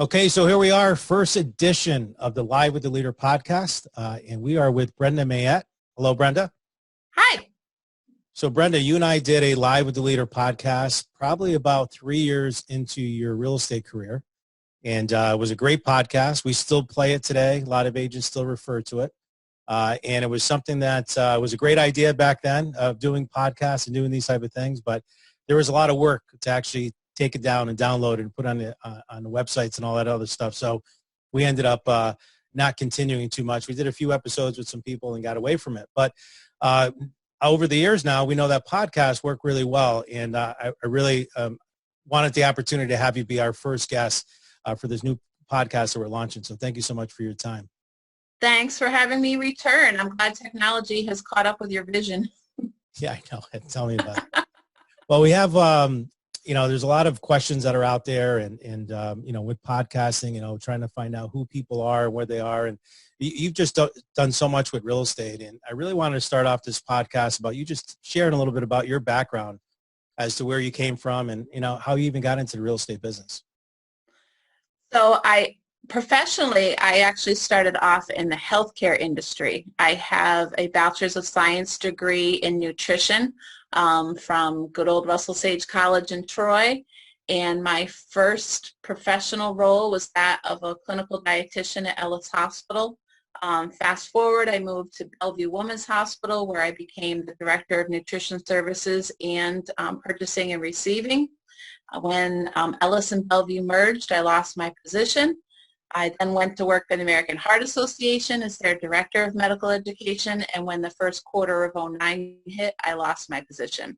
Okay, so here we are, first edition of the Live with the Leader podcast, and we are with Brenda Mayette. Hello, Brenda. Hi. So, Brenda, you and I did a Live with the Leader podcast probably about 3 years into your real estate career, and it was a great podcast. We still play it today. A lot of agents still refer to it, and it was something that was a great idea back then of doing podcasts and doing these type of things, but there was a lot of work to actually take it down and download it and put on the websites and all that other stuff. So we ended up not continuing too much. We did a few episodes with some people and got away from it. But over the years now, we know that podcasts work really well. And I really wanted the opportunity to have you be our first guest for this new podcast that we're launching. So thank you so much for your time. Thanks for having me return. I'm glad technology has caught up with your vision. Yeah, I know. Tell me about it. Well, we have there's a lot of questions that are out there and with podcasting, trying to find out who people are, where they are. And you've just done so much with real estate. And I really wanted to start off this podcast about you just sharing a little bit about your background as to where you came from and, how you even got into the real estate business. So professionally, I actually started off in the healthcare industry. I have a Bachelor's of Science degree in nutrition from good old Russell Sage College in Troy. And my first professional role was that of a clinical dietitian at Ellis Hospital. Fast forward, I moved to Bellevue Women's Hospital, where I became the Director of Nutrition Services and Purchasing and Receiving. When Ellis and Bellevue merged, I lost my position. I then went to work for the American Heart Association as their Director of Medical Education, and when the first quarter of 2009 hit, I lost my position.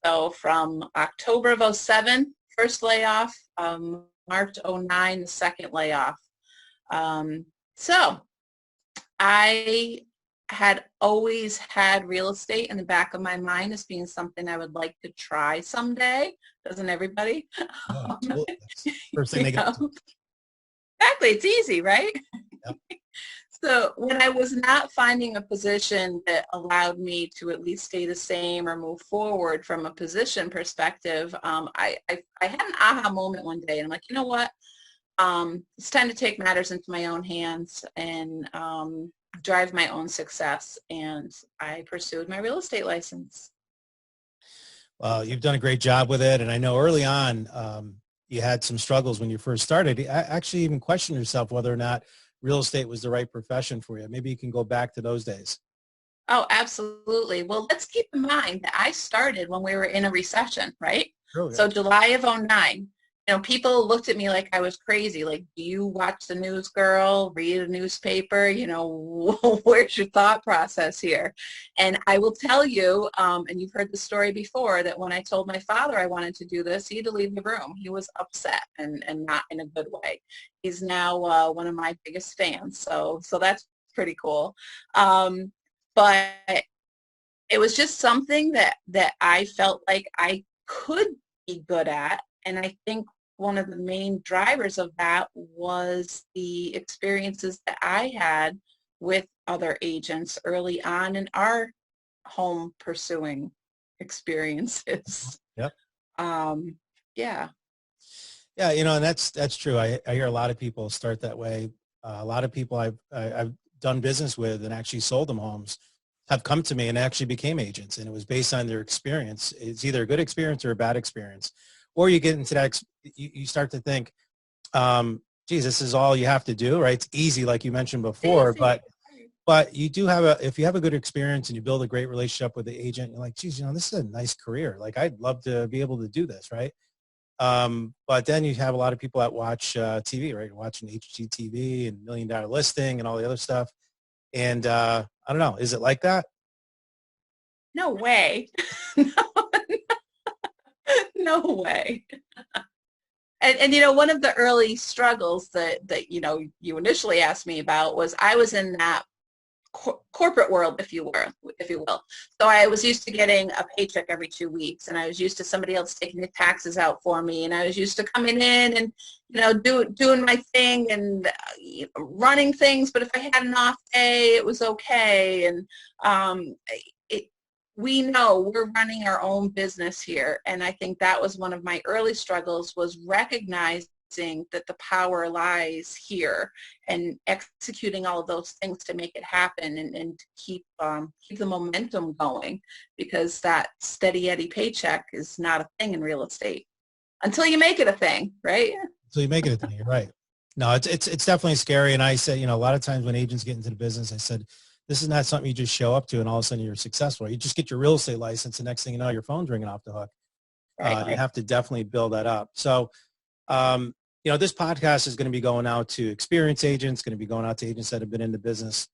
So from October of 2007, first layoff, March 2009, the second layoff. So I had always had real estate in the back of my mind as being something I would like to try someday. Doesn't everybody? Yeah, totally. First thing they get to. Exactly. It's easy, right? Yep. So when I was not finding a position that allowed me to at least stay the same or move forward from a position perspective, I had an aha moment one day. And I'm like, you know what? It's time to take matters into my own hands and drive my own success. And I pursued my real estate license. Well, you've done a great job with it. And I know early on, you had some struggles when you first started. I actually even questioned yourself whether or not real estate was the right profession for you. Maybe you can go back to those days. Oh, absolutely. Well, let's keep in mind that I started when we were in a recession, right? Oh, yeah. So July of 2009, people looked at me like I was crazy. Like, do you watch the news, girl? Read a newspaper? Where's your thought process here? And I will tell you, and you've heard the story before, that when I told my father I wanted to do this, he had to leave the room. He was upset and not in a good way. He's now one of my biggest fans. So that's pretty cool. But it was just something that I felt like I could be good at. And I think one of the main drivers of that was the experiences that I had with other agents early on in our home pursuing experiences. Yep. Yeah. Yeah, and that's true. I hear a lot of people start that way. A lot of people I've done business with and actually sold them homes have come to me and actually became agents, and it was based on their experience. It's either a good experience or a bad experience. Or you get into that, you start to think, geez, this is all you have to do, right? It's easy, like you mentioned before, but you do if you have a good experience and you build a great relationship with the agent, you're like, geez, this is a nice career. Like, I'd love to be able to do this, right? But then you have a lot of people that watch TV, right? Watching HGTV and $1 Million Listing and all the other stuff. And I don't know, is it like that? No way. No way. And one of the early struggles that you initially asked me about was I was in that corporate world, if you will. So I was used to getting a paycheck every 2 weeks, and I was used to somebody else taking the taxes out for me, and I was used to coming in and doing my thing and running things. But if I had an off day, it was okay. And we know we're running our own business here, and I think that was one of my early struggles, was recognizing realizing that the power lies here and executing all of those things to make it happen and keep the momentum going, because that steady Eddie paycheck is not a thing in real estate until you make it a thing, right? So you make it a thing. You're right. No, it's definitely scary. And I said, a lot of times when agents get into the business, I said, this is not something you just show up to and all of a sudden you're successful. You just get your real estate license. The next thing you know, your phone's ringing off the hook. Right. You have to definitely build that up. So, this podcast is going to be going out to experienced agents, going to be going out to agents that have been in the business,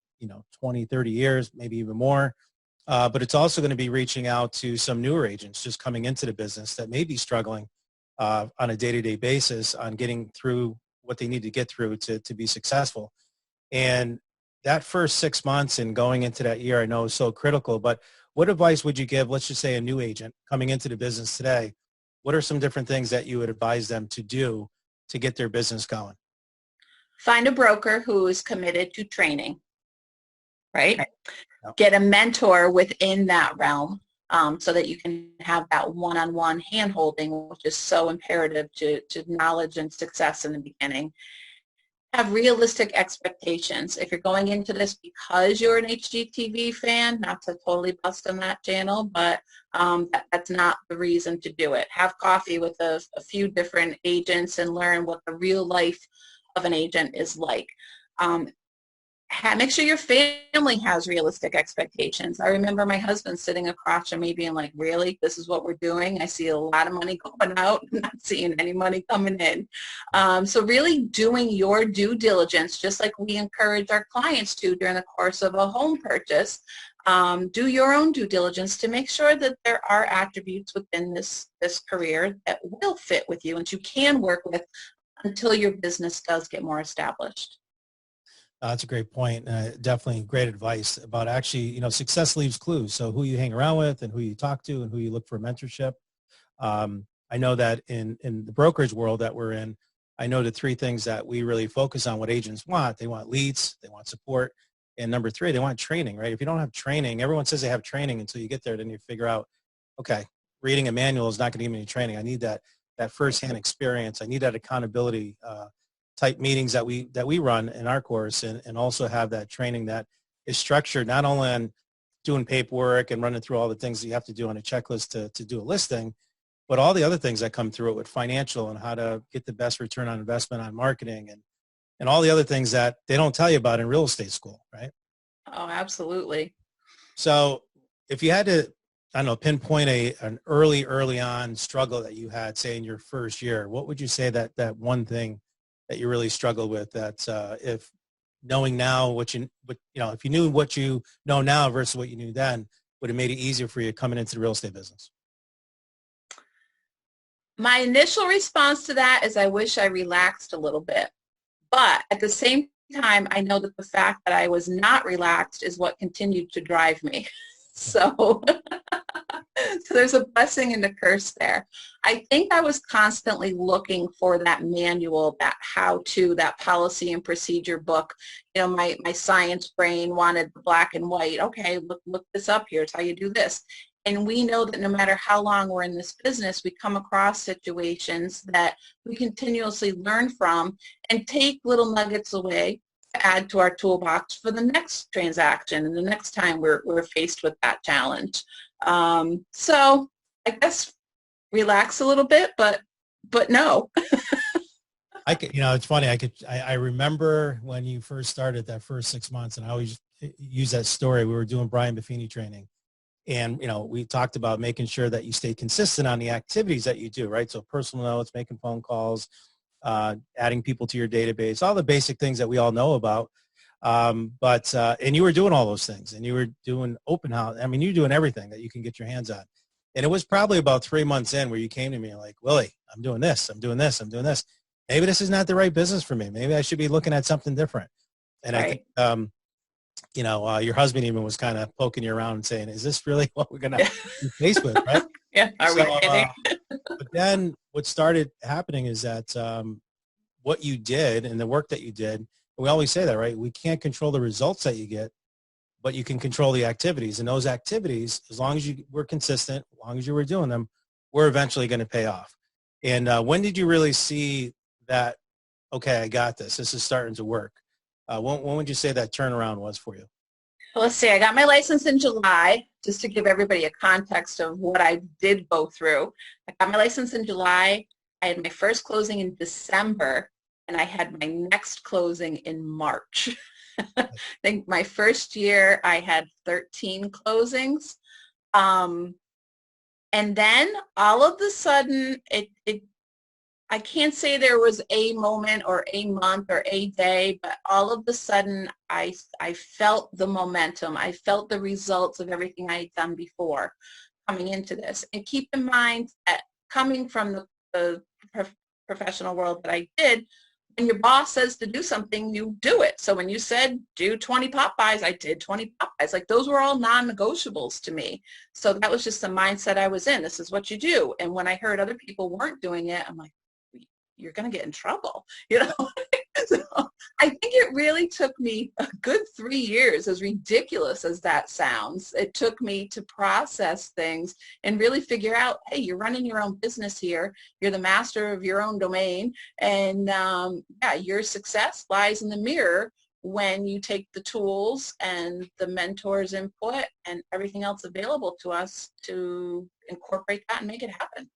20, 30 years, maybe even more. But it's also going to be reaching out to some newer agents just coming into the business that may be struggling on a day-to-day basis on getting through what they need to get through to be successful. And that first 6 months and going into that year, I know is so critical, but what advice would you give, let's just say a new agent coming into the business today? What are some different things that you would advise them to do to get their business going? Find a broker who is committed to training, right? Yep. Get a mentor within that realm so that you can have that one-on-one hand-holding, which is so imperative to knowledge and success in the beginning. Have realistic expectations. If you're going into this because you're an HGTV fan, not to totally bust on that channel, but that's not the reason to do it. Have coffee with a few different agents and learn what the real life of an agent is like. Make sure your family has realistic expectations. I remember my husband sitting across from me being like, really, this is what we're doing? I see a lot of money going out, not seeing any money coming in. So really doing your due diligence, just like we encourage our clients to during the course of a home purchase. Do your own due diligence to make sure that there are attributes within this career that will fit with you and you can work with until your business does get more established. That's a great point. Definitely great advice about actually, success leaves clues. So who you hang around with and who you talk to and who you look for mentorship. I know that in the brokerage world that we're in, I know the three things that we really focus on what agents want. They want leads, they want support, and number three, they want training, right? If you don't have training, everyone says they have training until you get there, then you figure out, okay, reading a manual is not going to give me any training. I need that firsthand experience. I need that accountability type meetings that we run in our course and also have that training that is structured not only on doing paperwork and running through all the things that you have to do on a checklist to do a listing, but all the other things that come through it with financial and how to get the best return on investment on marketing and all the other things that they don't tell you about in real estate school, right? Oh, absolutely. So if you had to, I don't know, pinpoint an early on struggle that you had, say in your first year, what would you say that one thing that you really struggled with that if knowing now if you knew what you know now versus what you knew then, would have made it easier for you coming into the real estate business? My initial response to that is I wish I relaxed a little bit. But at the same time, I know that the fact that I was not relaxed is what continued to drive me. So there's a blessing and a curse there. I think I was constantly looking for that manual, that how-to, that policy and procedure book. My science brain wanted the black and white. Okay, look this up. Here's how you do this. And we know that no matter how long we're in this business, we come across situations that we continuously learn from and take little nuggets away to add to our toolbox for the next transaction and the next time we're faced with that challenge. So I guess relax a little bit, but no. It's funny. I remember when you first started that first 6 months, and I always use that story. We were doing Brian Buffini training. And, we talked about making sure that you stay consistent on the activities that you do, right? So personal notes, making phone calls, adding people to your database, all the basic things that we all know about. And you were doing all those things and you were doing open house. I mean, you're doing everything that you can get your hands on. And it was probably about 3 months in where you came to me like, Willie, I'm doing this, I'm doing this, I'm doing this. Maybe this is not the right business for me. Maybe I should be looking at something different. And right. I think, your husband even was kind of poking you around and saying, is this really what we're going to be faced with, right? Yeah. But then what started happening is that what you did and the work that you did, we always say that, right? We can't control the results that you get, but you can control the activities. And those activities, as long as you were consistent, as long as you were doing them, were eventually going to pay off. And when did you really see that, okay, I got this. This is starting to work? When would you say that turnaround was for you? Well, let's see, I got my license in July, just to give everybody a context of what I did go through. I got my license in July. I had my first closing in December, and I had my next closing in March. I think my first year I had 13 closings. And then all of a sudden, I can't say there was a moment or a month or a day, but all of a sudden I felt the momentum. I felt the results of everything I had done before coming into this. And keep in mind that coming from the professional world that I did, when your boss says to do something, you do it. So when you said do 20 Popeyes, I did 20 Popeyes. Like, those were all non-negotiables to me. So that was just the mindset I was in. This is what you do. And when I heard other people weren't doing it, I'm like, you're going to get in trouble, you know? So I think it really took me a good 3 years, as ridiculous as that sounds. It took me to process things and really figure out, hey, you're running your own business here. You're the master of your own domain. And yeah, your success lies in the mirror when you take the tools and the mentor's input and everything else available to us to incorporate that and make it happen.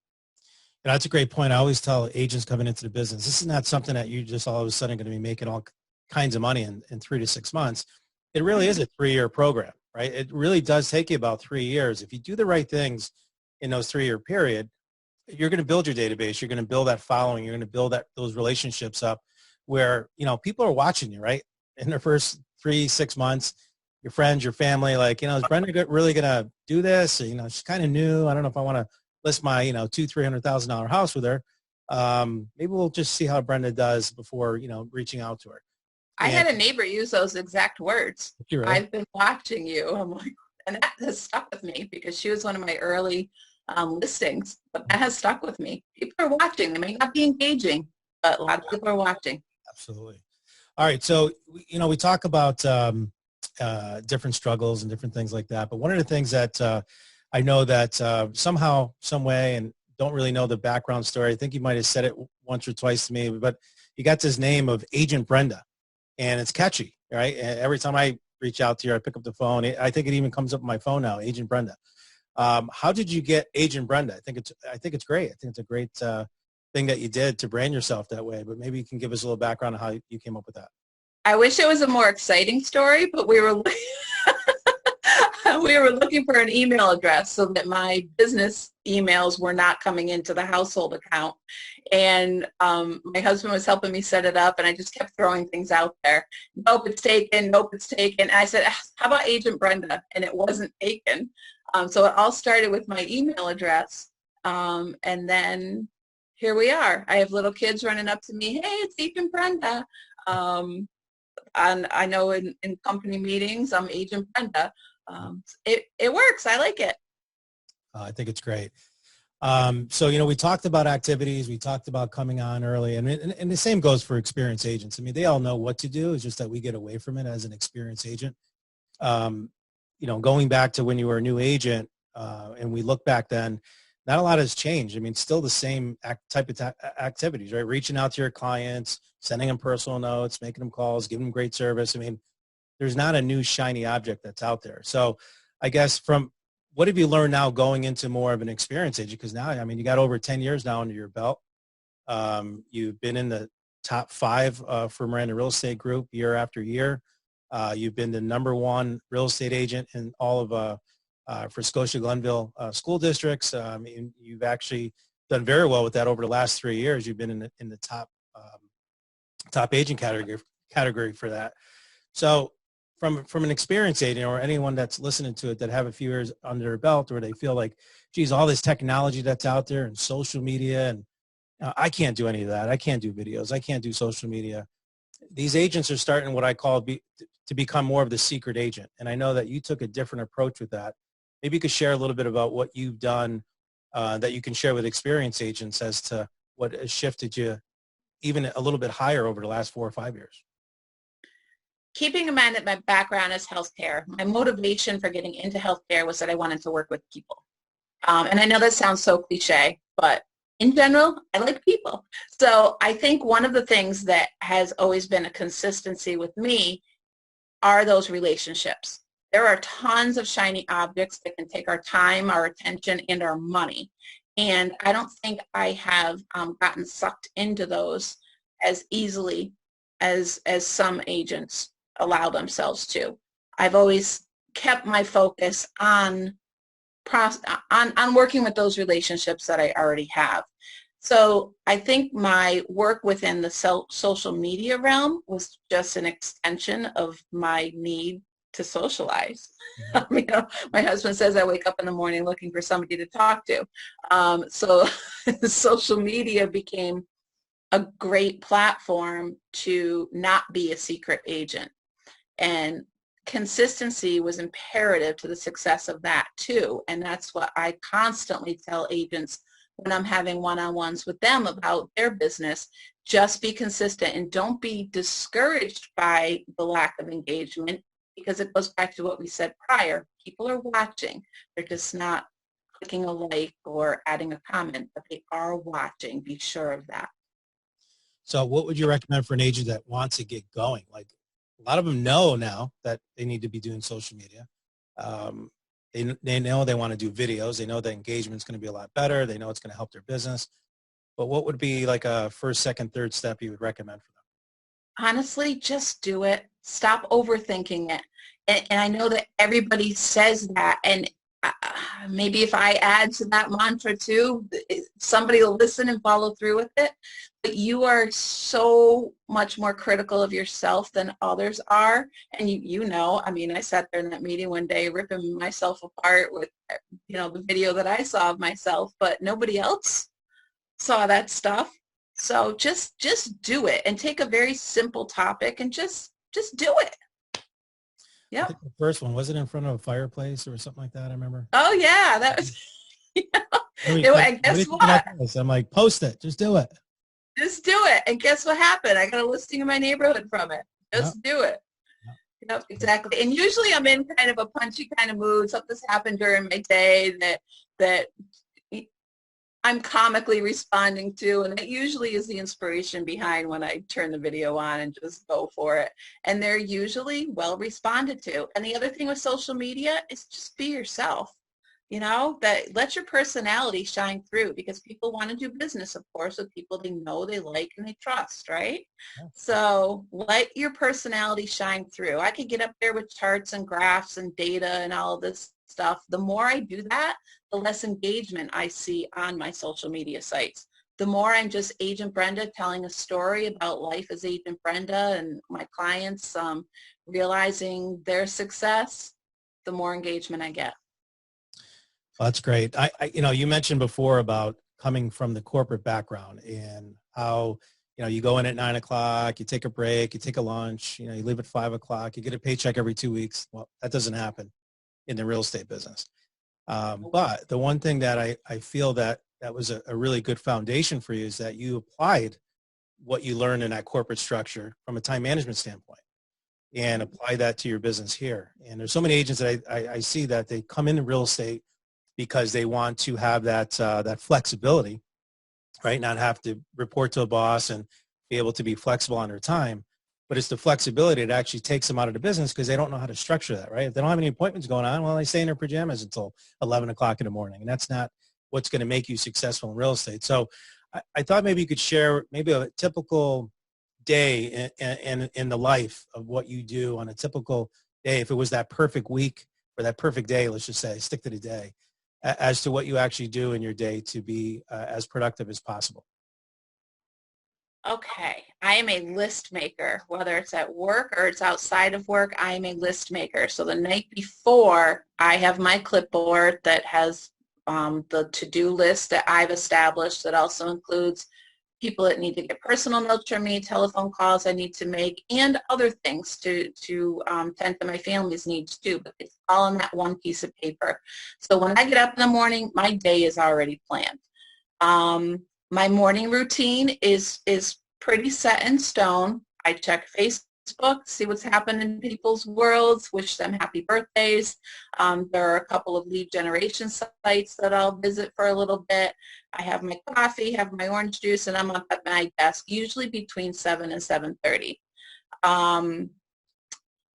That's a great point. I always tell agents coming into the business, this is not something that you just all of a sudden going to be making all kinds of money in 3 to 6 months. It really is a 3-year program, right? It really does take you about 3 years. If you do the right things in those 3-year period, you're going to build your database. You're going to build that following. You're going to build those relationships up where, you know, people are watching you, right? In their first 3-6 months, your friends, your family, like, you know, is Brenda really going to do this? Or, you know, she's kind of new. I don't know if I want to list my, you know, $200,000-$300,000 house with her. Maybe we'll just see how Brenda does before, you know, reaching out to her. I had a neighbor use those exact words. Really? I've been watching you. I'm like, and that has stuck with me because she was one of my early listings, but that has stuck with me. People are watching. They may not be engaging, but a lot of people are watching. Absolutely. All right. So, you know, we talk about different struggles and different things like that. But one of the things that I know that somehow, some way, and don't really know the background story. I think you might have said it once or twice to me, but you got this name of Agent Brenda, and it's catchy, right? And every time I reach out to you, I pick up the phone. I think it even comes up on my phone now, Agent Brenda. How did you get Agent Brenda? I think it's great. I think it's a great thing that you did to brand yourself that way. But maybe you can give us a little background on how you came up with that. I wish it was a more exciting story, but we were we were looking for an email address so that my business emails were not coming into the household account. And my husband was helping me set it up, and I just kept throwing things out there. Nope, it's taken. Nope, it's taken. And I said, how about Agent Brenda? And it wasn't taken. So it all started with my email address. And then here we are. I have little kids running up to me, hey, it's Agent Brenda. And I know in company meetings, I'm Agent Brenda. It works. I like it. I think it's great. So, you know, we talked about activities. We talked about coming on early. And the same goes for experienced agents. I mean, they all know what to do. It's just that we get away from it as an experienced agent. You know, going back to when you were a new agent and we look back then, not a lot has changed. I mean, still the same type of activities, right? Reaching out to your clients, sending them personal notes, making them calls, giving them great service. I mean, there's not a new shiny object that's out there. So I guess from what have you learned now going into more of an experienced agent? Because now, I mean, you got over 10 years now under your belt. You've been in the top 5 for Miranda Real Estate Group year after year. You've been the #1 real estate agent in all of for Scotia Glenville school districts. You've actually done very well with that over the last 3 years. You've been in the top agent category for that. So from an experienced agent or anyone that's listening to it that have a few years under their belt, or they feel like, geez, all this technology that's out there and social media, and I can't do any of that. I can't do videos. I can't do social media. These agents are starting what I call to become more of the secret agent. And I know that you took a different approach with that. Maybe you could share a little bit about what you've done that you can share with experienced agents as to what has shifted you even a little bit higher over the last 4 or 5 years. Keeping in mind that my background is healthcare, my motivation for getting into healthcare was that I wanted to work with people. And I know that sounds so cliche, but in general, I like people. So I think one of the things that has always been a consistency with me are those relationships. There are tons of shiny objects that can take our time, our attention, and our money. And I don't think I have gotten sucked into those as easily as some agents allow themselves to. I've always kept my focus on working with those relationships that I already have. So I think my work within the social media realm was just an extension of my need to socialize. You know, my husband says I wake up in the morning looking for somebody to talk to. So social media became a great platform to not be a secret agent. And consistency was imperative to the success of that too. And that's what I constantly tell agents when I'm having one-on-ones with them about their business. Just be consistent and don't be discouraged by the lack of engagement, because it goes back to what we said prior. People are watching. They're just not clicking a like or adding a comment, but they are watching. Be sure of that. So what would you recommend for an agent that wants to get going? Like, a lot of them know now that they need to be doing social media. They know they want to do videos. They know that engagement is going to be a lot better. They know it's going to help their business. But what would be like a first, second, third step you would recommend for them? Honestly, just do it. Stop overthinking it. And I know that everybody says that, and maybe if I add to that mantra too, somebody will listen and follow through with it. But you are so much more critical of yourself than others are. And you know, I mean, I sat there in that meeting one day ripping myself apart with, you know, the video that I saw of myself, but nobody else saw that stuff. So just do it, and take a very simple topic and just do it. I Yep. think the first one, was it in front of a fireplace or something like that? I remember. Oh yeah, that was. And guess what? I'm like, post it, just do it. Just do it. And guess what happened? I got a listing in my neighborhood from it. Just do it. Yep, exactly. And usually I'm in kind of a punchy kind of mood. Something's happened during my day that I'm comically responding to, and that usually is the inspiration behind when I turn the video on and just go for it. And they're usually well responded to. And the other thing with social media is just be yourself. You know, that let your personality shine through, because people want to do business, of course, with people they know, they like, and they trust, right? Yeah. So let your personality shine through. I could get up there with charts and graphs and data and all of this stuff. The more I do that, the less engagement I see on my social media sites. The more I'm just Agent Brenda telling a story about life as Agent Brenda and my clients realizing their success, the more engagement I get. Well, that's great. You know, you mentioned before about coming from the corporate background and how, you know, you go in at 9 o'clock, you take a break, you take a lunch, you know, you leave at 5 o'clock, you get a paycheck every 2 weeks. Well, that doesn't happen in the real estate business. But the one thing that I feel that was a really good foundation for you is that you applied what you learned in that corporate structure from a time management standpoint and apply that to your business here. And there's so many agents that I see that they come into real estate because they want to have that flexibility, right? Not have to report to a boss and be able to be flexible on their time. But it's the flexibility that actually takes them out of the business because they don't know how to structure that, right? If they don't have any appointments going on, well, they stay in their pajamas until 11 o'clock in the morning. And that's not what's going to make you successful in real estate. So I thought maybe you could share maybe a typical day in the life of what you do on a typical day. If it was that perfect week or that perfect day, let's just say, stick to the day, as to what you actually do in your day to be as productive as possible. Okay, I am a list maker, whether it's at work or it's outside of work. I am a list maker. So the night before, I have my clipboard that has the to-do list that I've established that also includes people that need to get personal notes from me, telephone calls I need to make, and other things to tend to my family's needs too. But it's all on that one piece of paper. So when I get up in the morning, my day is already planned. My morning routine is pretty set in stone. I check Facebook. Facebook, see what's happening in people's worlds, wish them happy birthdays. There are a couple of lead generation sites that I'll visit for a little bit. I have my coffee, have my orange juice, and I'm up at my desk, usually between 7 and 7:30.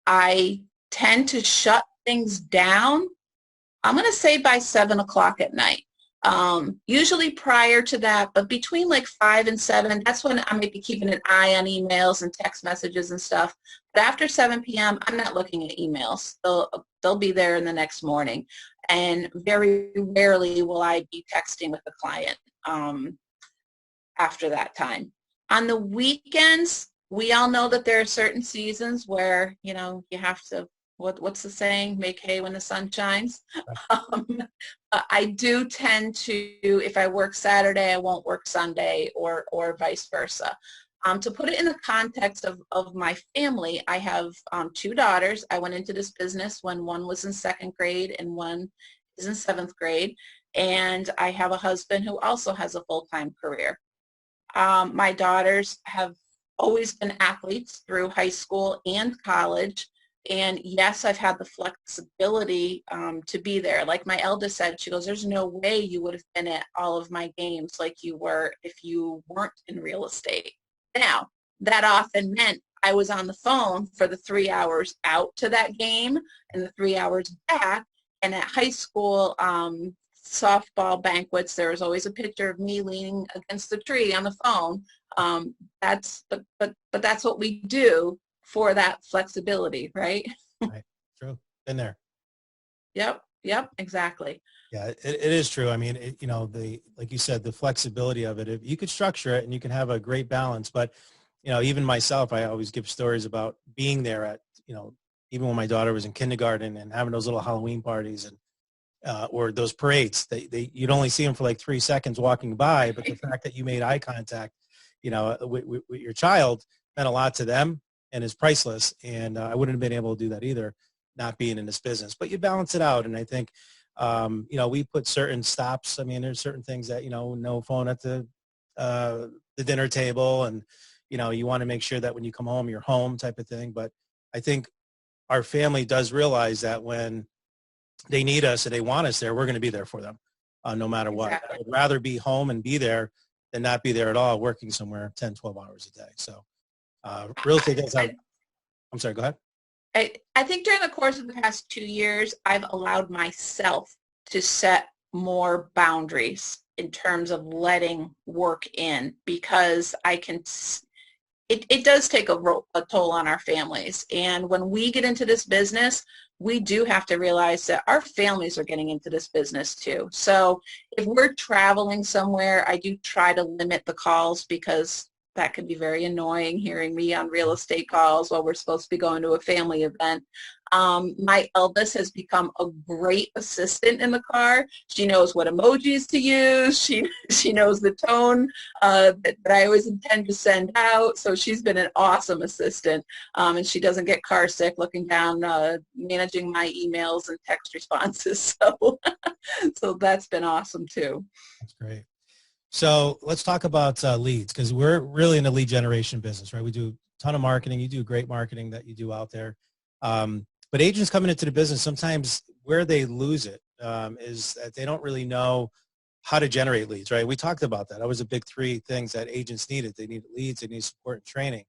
I tend to shut things down, I'm going to say by 7 o'clock at night. Usually prior to that, but between like 5 and 7, that's when I might be keeping an eye on emails and text messages and stuff. But after 7 p.m., I'm not looking at emails. They'll be there in the next morning. And very rarely will I be texting with a client after that time. On the weekends, we all know that there are certain seasons where, you know, you have to, what's the saying? Make hay when the sun shines. I do tend to, if I work Saturday, I won't work Sunday, or vice versa. To put it in the context of my family, I have 2 daughters. I went into this business when one was in 2nd grade and one is in 7th grade. And I have a husband who also has a full-time career. My daughters have always been athletes through high school and college. And yes, I've had the flexibility to be there. Like my eldest said, she goes, there's no way you would have been at all of my games like you were if you weren't in real estate. Now, that often meant I was on the phone for the 3 hours out to that game and the 3 hours back. And at high school softball banquets, there was always a picture of me leaning against the tree on the phone. But that's what we do for that flexibility, right? Right. True. Been there. Yep, exactly. Yeah, it is true. I mean, you know, like you said, the flexibility of it, if you could structure it and you can have a great balance. But, you know, even myself, I always give stories about being there at, you know, even when my daughter was in kindergarten and having those little Halloween parties and or those parades. You'd only see them for like 3 seconds walking by, but the fact that you made eye contact, you know, with your child meant a lot to them and is priceless. And I wouldn't have been able to do that either, not being in this business. But you balance it out, and I think, you know, we put certain stops. I mean, there's certain things that, you know, no phone at the dinner table, and you know, you want to make sure that when you come home, you're home, type of thing. But I think our family does realize that when they need us and they want us there, we're going to be there for them, no matter what. Exactly. I would rather be home and be there than not be there at all, working somewhere 10, 12 hours a day. So real estate does have, I'm sorry, go ahead. I think during the course of the past 2 years, I've allowed myself to set more boundaries in terms of letting work in, because I can, it does take a toll on our families. And when we get into this business, we do have to realize that our families are getting into this business too. So if we're traveling somewhere, I do try to limit the calls, because that can be very annoying, hearing me on real estate calls while we're supposed to be going to a family event. My eldest has become a great assistant in the car. She knows what emojis to use. She knows the tone that I always intend to send out. So she's been an awesome assistant, and she doesn't get car sick looking down, managing my emails and text responses. So, so that's been awesome too. That's great. So let's talk about leads, because we're really in the lead generation business, right? We do a ton of marketing. You do great marketing that you do out there. But agents coming into the business, sometimes where they lose it is that they don't really know how to generate leads, right? We talked about that. That was the big 3 things that agents needed. They needed leads, they needed support and training.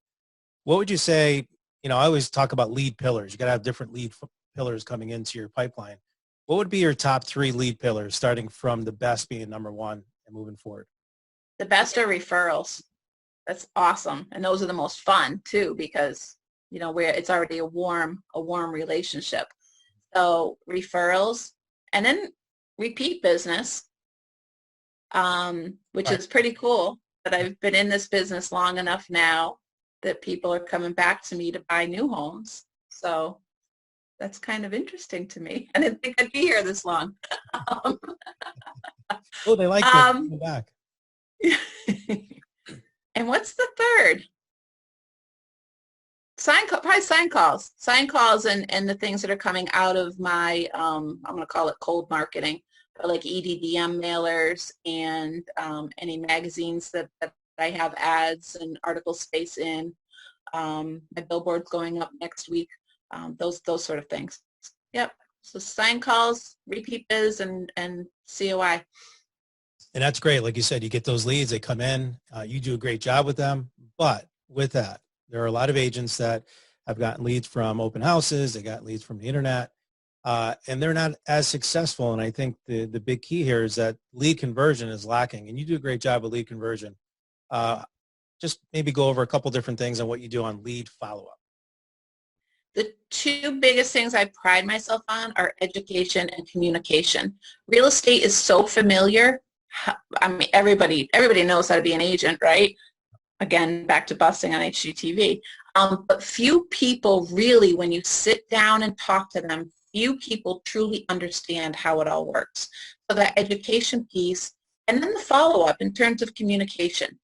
What would you say, you know, I always talk about lead pillars. You got to have different lead pillars coming into your pipeline. What would be your top 3 lead pillars, starting from the best being number 1 and moving forward? The best are referrals. That's awesome. And those are the most fun too, because, you know, it's already a warm relationship. So referrals, and then repeat business, which is pretty cool. But I've been in this business long enough now that people are coming back to me to buy new homes. So that's kind of interesting to me. I didn't think I'd be here this long. Oh, they like it. Back. And what's the third? Probably sign calls and the things that are coming out of my, I'm going to call it cold marketing, but like EDDM mailers and any magazines that I have ads and article space in. My billboard's going up next week. Those sort of things. Yep. So sign calls, repeat biz, and COI. And that's great. Like you said, you get those leads, they come in, you do a great job with them. But with that, there are a lot of agents that have gotten leads from open houses, they got leads from the internet, and they're not as successful. And I think the big key here is that lead conversion is lacking, and you do a great job with lead conversion. Just maybe go over a couple different things on what you do on lead follow-up. The two biggest things I pride myself on are education and communication. Real estate is so familiar. I mean, everybody knows how to be an agent, right? Again, back to busting on HGTV. But few people really, when you sit down and talk to them, few people truly understand how it all works. So that education piece, and then the follow-up in terms of communication.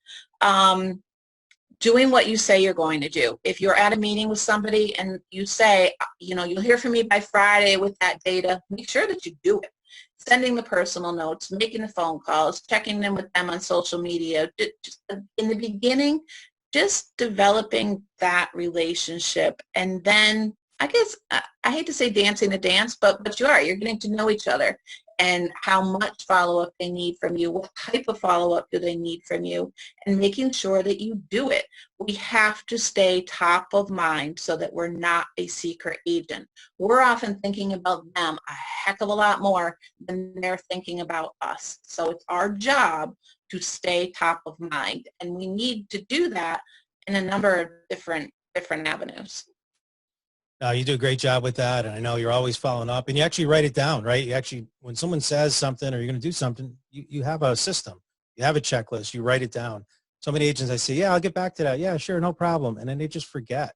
Doing what you say you're going to do. If you're at a meeting with somebody and you say, you'll hear from me by Friday with that data, make sure that you do it. Sending the personal notes, making the phone calls, checking in with them on social media. Just in the beginning, just developing that relationship. And then, I guess, I hate to say dancing the dance, but you're getting to know each other and how much follow-up they need from you, what type of follow-up do they need from you, and making sure that you do it. We have to stay top of mind so that we're not a secret agent. We're often thinking about them a heck of a lot more than they're thinking about us. So it's our job to stay top of mind, and we need to do that in a number of different avenues. You do a great job with that, and I know you're always following up, and you actually write it down, right? You actually, when someone says something or you're going to do something, you have a system, you have a checklist, you write it down. So many agents, I say, yeah, I'll get back to that. Yeah, sure, no problem. And then they just forget.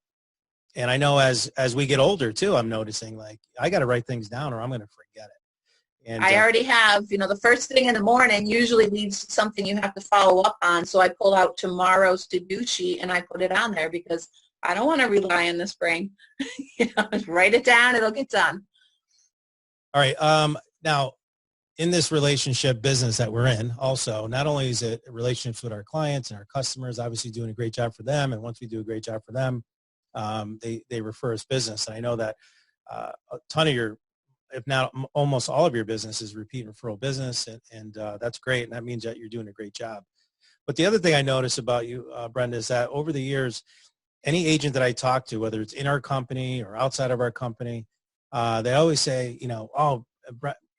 And I know as we get older too, I'm noticing like I got to write things down or I'm going to forget it. And I already have, the first thing in the morning usually leads to something you have to follow up on. So I pull out tomorrow's to-do sheet and I put it on there because I don't want to rely on this brain. Write it down, it'll get done. All right. Now, in this relationship business that we're in, also, not only is it relationships with our clients and our customers, obviously doing a great job for them. And once we do a great job for them, they refer us business. And I know that a ton of your, if not almost all of your business is repeat referral business. And that's great. And that means that you're doing a great job. But the other thing I notice about you, Brenda, is that over the years, any agent that I talk to, whether it's in our company or outside of our company, they always say, oh,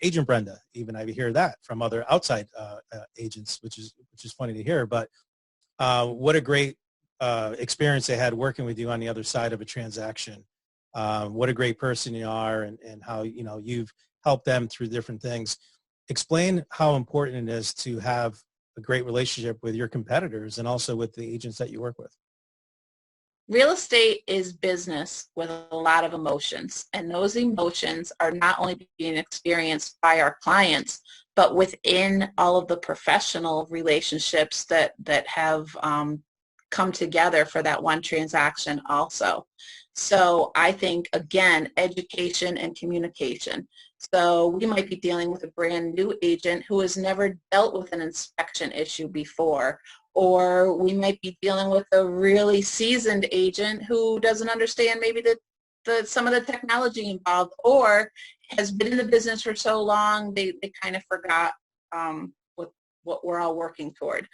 Agent Brenda. Even I hear that from other outside agents, which is funny to hear. But what a great experience they had working with you on the other side of a transaction. What a great person you are, and how you've helped them through different things. Explain how important it is to have a great relationship with your competitors and also with the agents that you work with. Real estate is business with a lot of emotions, and those emotions are not only being experienced by our clients, but within all of the professional relationships that have come together for that one transaction also. So I think, again, education and communication. So we might be dealing with a brand new agent who has never dealt with an inspection issue before, or we might be dealing with a really seasoned agent who doesn't understand maybe some of the technology involved, or has been in the business for so long they kind of forgot what we're all working toward.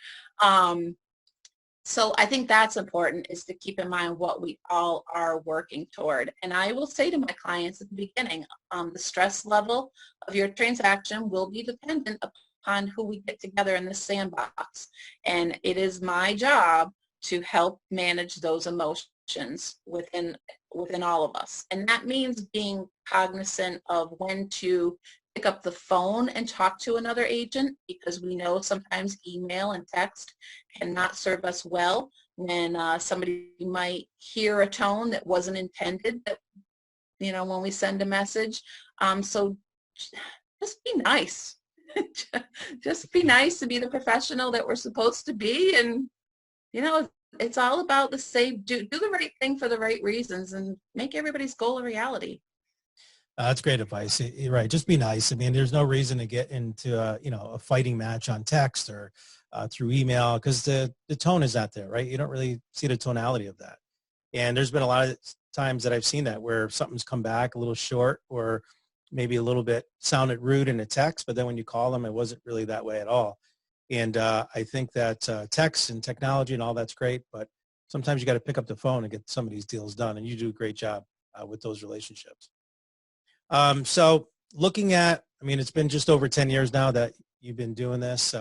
So I think that's important, is to keep in mind what we all are working toward. And I will say to my clients at the beginning, the stress level of your transaction will be dependent upon who we get together in the sandbox. And it is my job to help manage those emotions within all of us. And that means being cognizant of when to pick up the phone and talk to another agent, because we know sometimes email and text cannot serve us well when somebody might hear a tone that wasn't intended, that, when we send a message. So just be nice. Just be nice to be the professional that we're supposed to be. And, it's all about do the right thing for the right reasons and make everybody's goal a reality. That's great advice. You're right. Just be nice. I mean, there's no reason to get into a fighting match on text or through email, because the tone is not there, right? You don't really see the tonality of that. And there's been a lot of times that I've seen that where something's come back a little short or maybe a little bit sounded rude in a text, but then when you call them, it wasn't really that way at all. And I think that text and technology and all that's great, but sometimes you got to pick up the phone and get some of these deals done, and you do a great job with those relationships. So looking at, I mean, it's been just over 10 years now that you've been doing this.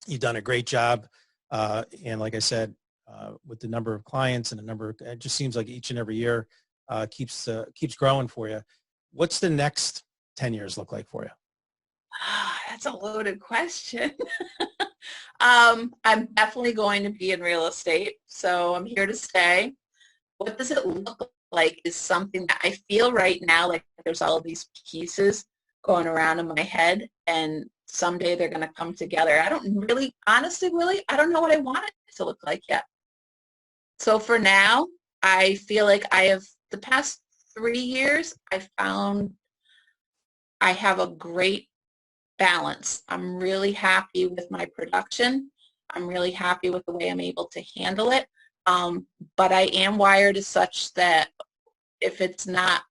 You've done a great job. And like I said, with the number of clients and the number, it just seems like each and every year keeps growing for you. What's the next 10 years look like for you? That's a loaded question. I'm definitely going to be in real estate, so I'm here to stay. What does it look like is something that I feel right now like there's all of these pieces going around in my head, and someday they're going to come together. I don't really, honestly, Willie, I don't know what I want it to look like yet. So for now, I feel like I have, the past 3 years, I found I have a great balance. I'm really happy with my production. I'm really happy with the way I'm able to handle it. But I am wired as such that if it's not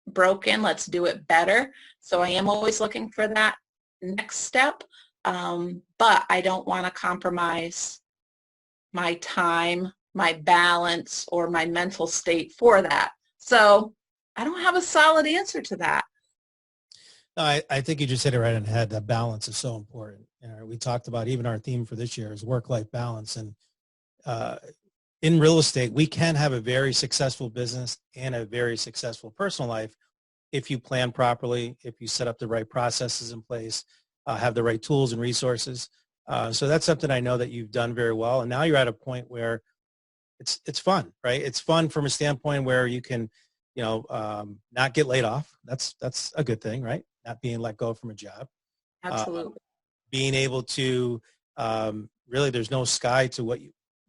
broken, let's do it better. So I am always looking for that next step. But I don't want to compromise my time, my balance, or my mental state for that. So I don't have a solid answer to that. No, I think you just hit it right on the head. That balance is so important. We talked about, even our theme for this year is work-life balance. And in real estate, we can have a very successful business and a very successful personal life if you plan properly, if you set up the right processes in place, have the right tools and resources. So that's something I know that you've done very well. And now you're at a point where it's fun, right? It's fun from a standpoint where you can, not get laid off. That's a good thing, right? Not being let go from a job. Absolutely. Being able to really, there's no sky to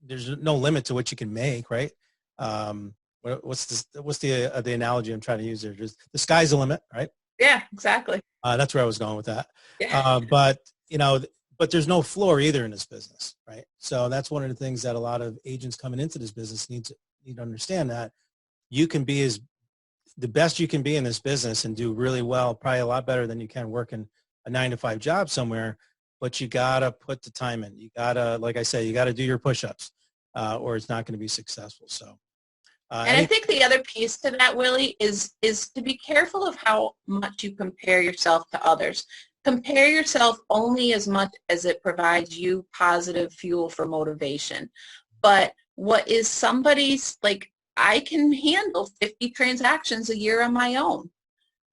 there's no limit to what you can make, right? What's the analogy I'm trying to use there? Just the sky's the limit, right? Yeah, exactly. That's where I was going with that. Yeah. But there's no floor either in this business, right? So that's one of the things that a lot of agents coming into this business need to understand, that you can be the best you can be in this business and do really well, probably a lot better than you can working a 9-to-5 job somewhere, but you gotta put the time in. You gotta, like I say, you gotta do your push-ups or it's not going to be successful. So. And I think the other piece to that, Willie, is to be careful of how much you compare yourself to others. Compare yourself only as much as it provides you positive fuel for motivation. But what is somebody's, like, I can handle 50 transactions a year on my own.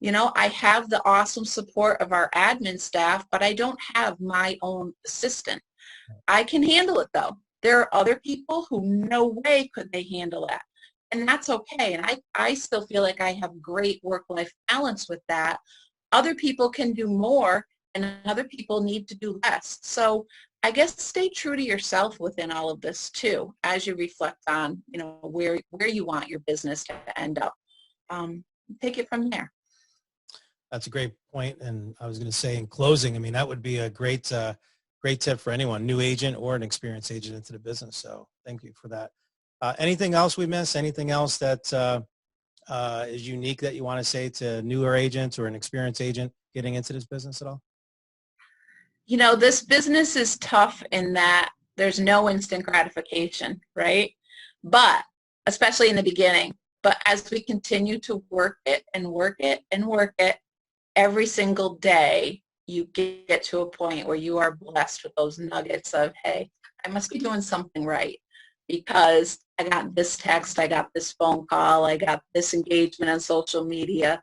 I have the awesome support of our admin staff, but I don't have my own assistant. I can handle it, though. There are other people who no way could they handle that. And that's okay. And I still feel like I have great work-life balance with that. Other people can do more, and other people need to do less. So I guess stay true to yourself within all of this too, as you reflect on, where you want your business to end up. Take it from there. That's a great point. And I was going to say, in closing, I mean, that would be a great tip for anyone, new agent or an experienced agent into the business. So thank you for that. Anything else we missed? Anything else that is unique that you want to say to newer agents or an experienced agent getting into this business at all? This business is tough in that there's no instant gratification, right? But especially in the beginning. But as we continue to work it and work it and work it, every single day, you get to a point where you are blessed with those nuggets of, hey, I must be doing something right, because I got this text, I got this phone call, I got this engagement on social media.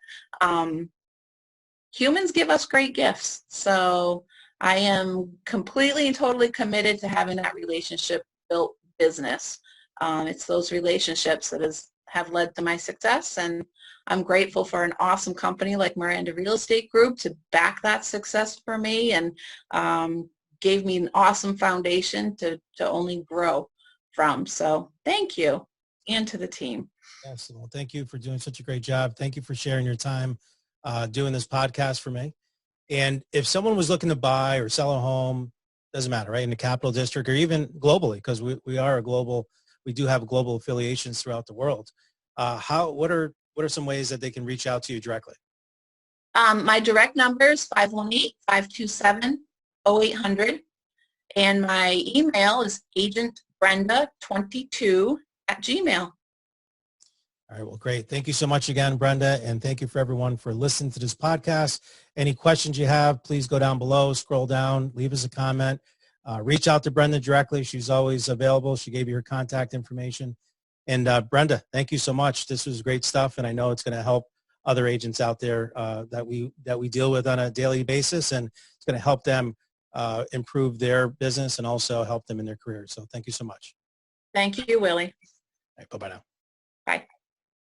Humans give us great gifts. So I am completely and totally committed to having that relationship built business. It's those relationships that have led to my success, and I'm grateful for an awesome company like Miranda Real Estate Group to back that success for me, and gave me an awesome foundation to only grow from. So thank you, and to the team. Yes, well, thank you for doing such a great job. Thank you for sharing your time doing this podcast for me. And if someone was looking to buy or sell a home, doesn't matter, right, in the Capital District or even globally, because we we do have global affiliations throughout the world. What are some ways that they can reach out to you directly? My direct number is 518-527-0800, and my email is agentbrenda22@gmail. All right, well, great. Thank you so much again, Brenda, and thank you for everyone for listening to this podcast. Any questions you have, please go down below, scroll down, leave us a comment. Reach out to Brenda directly. She's always available. She gave you her contact information. And Brenda, thank you so much. This was great stuff, and I know it's going to help other agents out there that we deal with on a daily basis, and it's going to help them improve their business and also help them in their career. So thank you so much. Thank you, Willie. All right, bye-bye now. Bye.